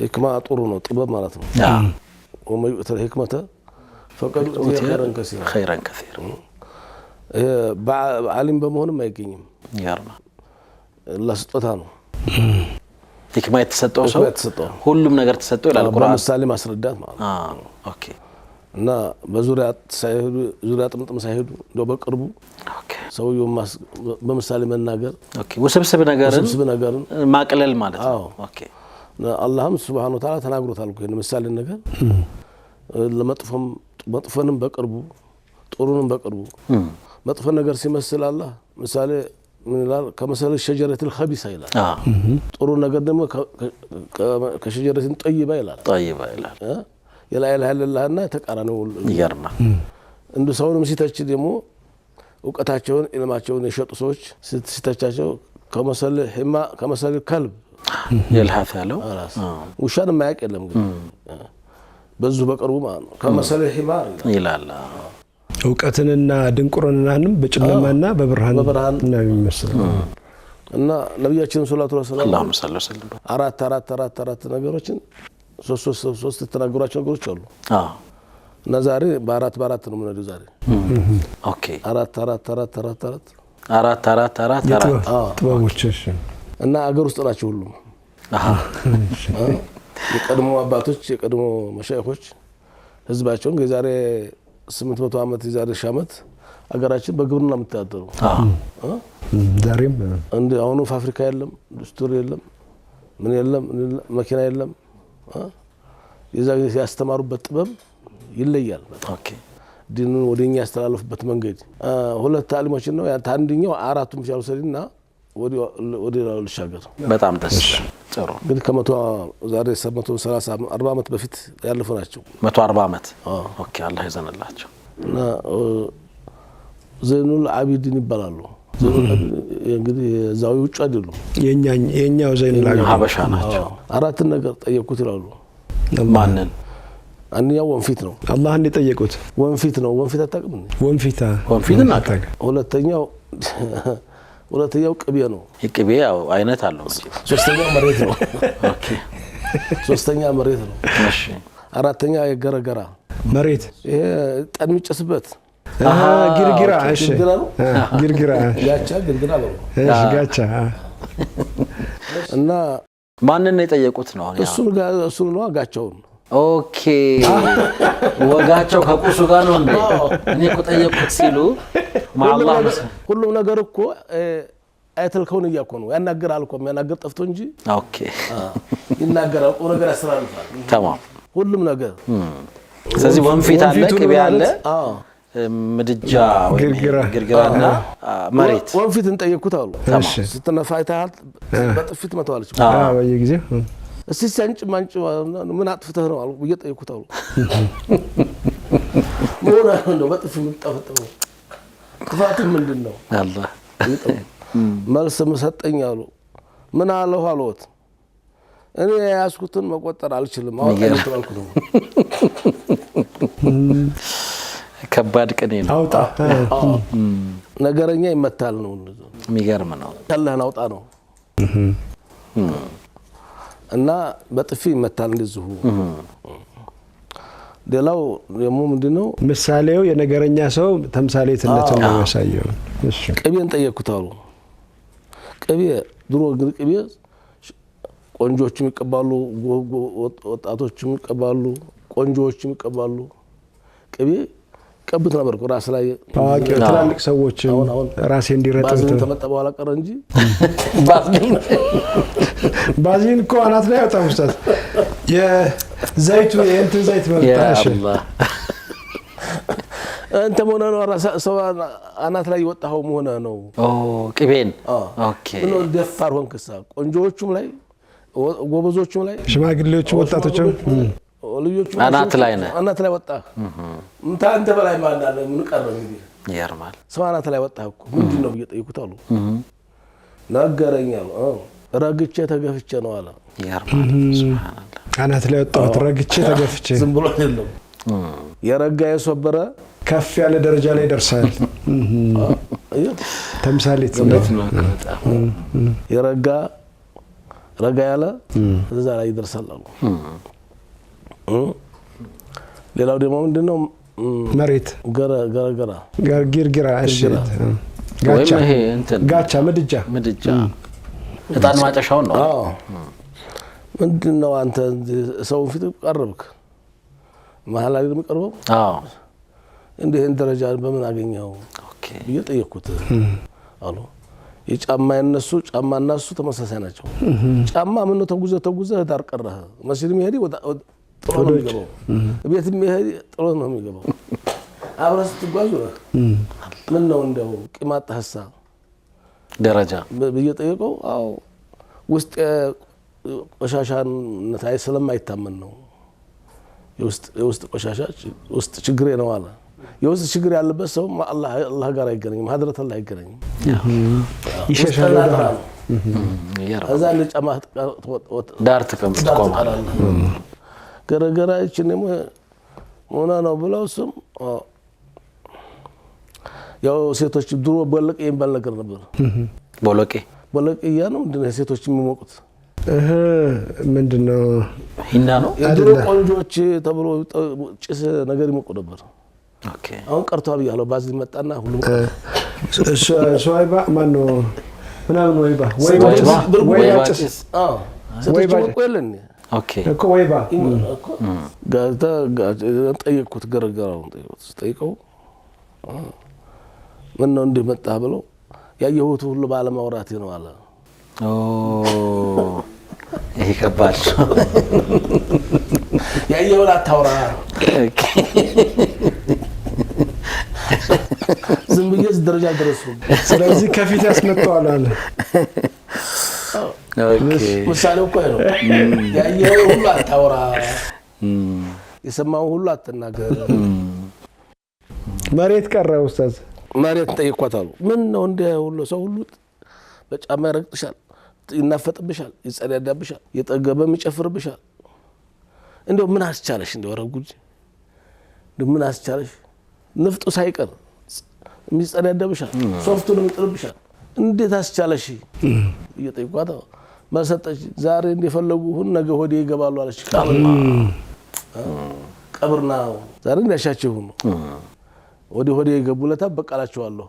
ህክማ ጥሩ ነው ጥበብ ማለት ነው ወመዩት الحكمه فقد خيرا كثيرا بعالم በመሆንም አይገኝም ያርማ ለስጦታ ነው ህክማ የተሰጠው ሰው ሁሉም ነገር ተሰጠው ይላል ቁርአን በምሳሌ ማስረዳት ማለት ኦኬ እና በዙሪያ ሳይሄዱ ዙሪያ ጥምጥም ሳይሄዱ እንደው በቅርቡ ኦኬ ሰውየው በምሳሌ መናገር ኦኬ ወሰብሰብ ነገርን ማቅለል ማለት ነው ኦኬ አላህም Subhanahu Wa Ta'ala ተናግሮታል እኮ ምሳሌ ነገር መጥፎንም በቅርቡ ጥሩንም በቅርቡ መጥፎ ነገር ሲመስል አላህ ምሳሌ ምን ይላል ከመሰለ الشجرة الخبيثة ይላል ጥሩ ነገር ደግሞ ከሸጀረቱ ጠይባ ይላል የላ ኢላሃ ኢላላህና ተቃራነው ይገርማ እንዱ ሰውንም ሲተች ደግሞ ዕውቀታቸውን ኢልማቸውን የሸጡ ሰዎች ሲተቻቸው ከመሰለ ከልብ يلحف ያለው ውሻን ማያቅ የለም ግን በዙ በቅርቡ ማለት ነው ከመሰለ ሂማር ይላል ዕውቀትንና ድንቁርናንም በጨለማና በብርሃን ነው የሚመስለው እና ነብያችን ሰለላሁ ዐለይሂ ወሰለም አላሁ ሰለላሁ አራት ነገሮችን ሶስት ተናገሯቸው ነገሮች አሉ እና ዛሬ በአራት ነው የምንለው ዛሬ ኦኬ አራት ጥበቦች እና አገር ውስጥ ናቸው ሁሉም የቀድሞ አባቶች የቀድሞ መሻይኾች ህዝባቸውን የዛሬ 800 ዓመት የዛሬ ሻመት አገራችን በግብርና የምትተዳደሩ ዛሬም እንደ አሁኑ ፋብሪካ የለም ኢንዱስትሪ የለም ምን የለም መኪና የለም የዛሬ ያስተማሩበት ጥበብ ይለያል ኦኬ ዲኑን ወደኛ ያስተላልፉበት መንገድ ሁለት ዓሊሞች ነው አንደኛው አራቱም ሲያውሰድና ወዲ ልሻገር በጣም ደስ ጥሩ ግን ከመቶ ዛሬ 730 40 ዓመት በፊት ያለፈ ናቸው 140 ዓመት ኦኬ አላህ ይዘንላቸው እና ዘይኑል አቢዲን ይባላሉ እንግዲህ ዛው ውጭ አይደሉም የኛው ዘይኑል አቢዲን ሀበሻ ናቸው አራት ነገር ጠየቁት ይላሉ ማንን አንኛው ወንፊት ነው አላህን የጠየቁት ወንፊት ነው ወንፊት አታውቅም ወንፊትን አታውቅ ሁለተኛው ቅቤ ነው ቅቤ ያው አይነት አለው ሶስተኛው መሬት ነው ኦኬ ሶስተኛ መሬት ነው እሺ አራተኛ የገረገራ መሬት ይሄ ጠንሚጨስበት ግርግራ እሺ ግርግራ ግርግራ ነው እሺ ጋቻ እና ማንን ነው የጠየቁት ነው እሱ ነው ጋቻውን ኦኬ ወጋቸው ከቁሱ ጋር ነው እንዴ እኔ እኮ ጠየቁት ሲሉ ማአላህ ሁሉም ነገር እኮ አይተል ከውን ያቆኑ ያናገራል እኮ የሚያናገር ጠፍቶ እንጂ ኦኬ ይናገራል እኮ ነገር ያስተላልፋል ተማም ሁሉም ነገር ስለዚህ ወንፊት አለ ቅቤ አለ ምድጃ ወይ ግርግራና መሬት ወንፊትን ጠየቁት አሉ ስትነፋይታል በጥፊት መተዋለች በየጊዜው እስቲ ሰንጭ ማንጭ ምን አጥፍተህ ነው አሉ እየጠየቁት አሉ ሞራ ነው በጥፊ ምጣፈጠው ጥፋቱ ምንድነው አላህ መልስ መሰጠኝ አሉ ምን አለው አሉት እኔ ያስኩትን መቆጠር አልችልም አውጣልኩ ነው ከባድ ቀኔ ነው አውጣ ነገረኛ ይመታል ነው የሚገርም ነው አላህን አውጣ ነው እና በጥፊ ይመታል እንደዚሁ ሌላው ደግሞ ምንድነው ምሳሌው የነገረኛ ሰው ተምሳሌትነት ነው የሚያሳየው እሺ ቅቤን ጠየቁት አሉ ቅቤ ድሮ ግን ቅቤ ቆንጆችም ይቀባሉ ወጣቶችም ይቀባሉ ቆንጆችም ይቀባሉ ቅቤ ቀብት ነበር ራስ ላይ ታዋቂ ትላልቅ ሰዎች ራሴ እንዲረጥብ ተመጣ በኋላ ቀረ እንጂ ባዚን እኮ አናት ላይ ወጣ ውስጥ የዘይቱ የእንትን ዘይት መጣሽ አንተ ሞና ነው ሰው አናት ላይ ወጣው ሞና ነው ቅቤን ኦኬ ነው ደፋር ሆንክሳ ቆንጆዎቹም ላይ ጎበዞቹም ላይ ሽማግሌዎቹም ወጣቶችም ልጆቹ አናት ላይ ወጣ እንተ በላይ ማን አለ ምን ቀረ እንግዲህ ያርማል ሰው አናት ላይ ወጣ እኮ ምንድነው እየጠየቁት አሉ ነገረኛው ረግቼ ተገፍቼ ነው አለ ያርማል ሱብሃንአላህ አናት ላይ ወጣው ረግቼ ተገፍቼ ዝም ብሎ አይደለም የረጋ የሶበረ ከፍ ያለ ደረጃ ላይ ደርሳል ተምሳሌት የረጋ ረጋ ያለ እዛ ላይ ይደርሳል አሉ። ሌላው ደግሞ ምንድነው መሬት ገረገራ ጊርጊራ እሺ ወይም ይሄ እንትን ጋቻ ምድጃ እጣን ማጨሻው ነው። አዎ ምንድነው አንተ ሰው ፊት ቀርብክ መሀል ላይ የሚቀርበው እንዴ ደረጃ በምን አገኘው እየጠየኩት አሉ። የጫማ የነሱ ጫማና እሱ ተመሳሳይ ናቸው። ጫማ ምን ተጉዘ ዳር ቀረህ መስጂድ መሄድ ጥሎ ነው የሚገባው፣ ቤት መሄድ ጥሎ ነው የሚገባው። አብረስ ትጓዙ ምን ነው እንደው ቂማጣ ሐሳ ደረጃ በየጠየቀው አው ውስጥ ቆሻሻነት ስለማይታመን ነው። የውስጥ ቆሻሻ ውስጥ ችግር ነው አለ። የውስጥ ችግር ያለበት ሰው አላህ ጋር አይገናኝም፣ ሀድረት አላህ አይገናኝም። ይሸሻል እዛ ለጫማ ዳር ተቆማል። ገረገራችን ሆና ነው ብለው ስም ያው ሴቶች ድሮ ቦለቄ የሚባል ነገር ነበር። ቦለቄያ ነው ምንድነው ሴቶች የሚሞቁት? ምንድነው ሂና ነው። የድሮ ቆንጆች ተብሎ ጭስ ነገር ይሞቁ ነበር። አሁን ቀርቷል ብያለሁ። ባዝሊ መጣና ሁሉም ሶይባ ማን ነው ምናምን ወይባ ጭስ ወይባ ቆየለን እኮ ወይባ ጋታ ጠየቅኩት። ገረገራውን ጠይቀው ምን ነው እንደ መጣ ብለው ያየሁት ሁሉ ባለማውራት ነው አለ። ይሄ ከባድ ያየሁት አታውራ ዝም ብዬ ደረጃ ደረሱ። ስለዚህ ከፊት ያስመጣዋል አለ። ምሳሌው እኮ ነው። ያየኸው ሁሉ አታውራ፣ የሰማኸው ሁሉ አትናገር። መሬት ቀረ ኡስታዝ። መሬት ጠይቋታሉ። ምን ነው እንደ ሁሉ ሰው ሁሉ በጫማ ይረግጥሻል፣ ይናፈጥብሻል፣ ይጸዳዳብሻል፣ የጠገበም ይጨፍርብሻል። እንደው ምን አስቻለሽ? እንደው ረጉጅ እንደው ምን አስቻለሽ? ንፍጡ ሳይቀር የሚጸዳዳብሻል፣ ሶፍቱን ይጥልብሻል። እንዴት አስቻለሽ? እየጠይቋት መሰጠች። ዛሬ እንደፈለጉ ሁን ነገ ሆዴ ይገባሉ አለች። ቀብርና ዛሬ እንዳሻቸው ሁኑ ወዲ ሆዴ ይገቡለታ በቃላቸዋለሁ።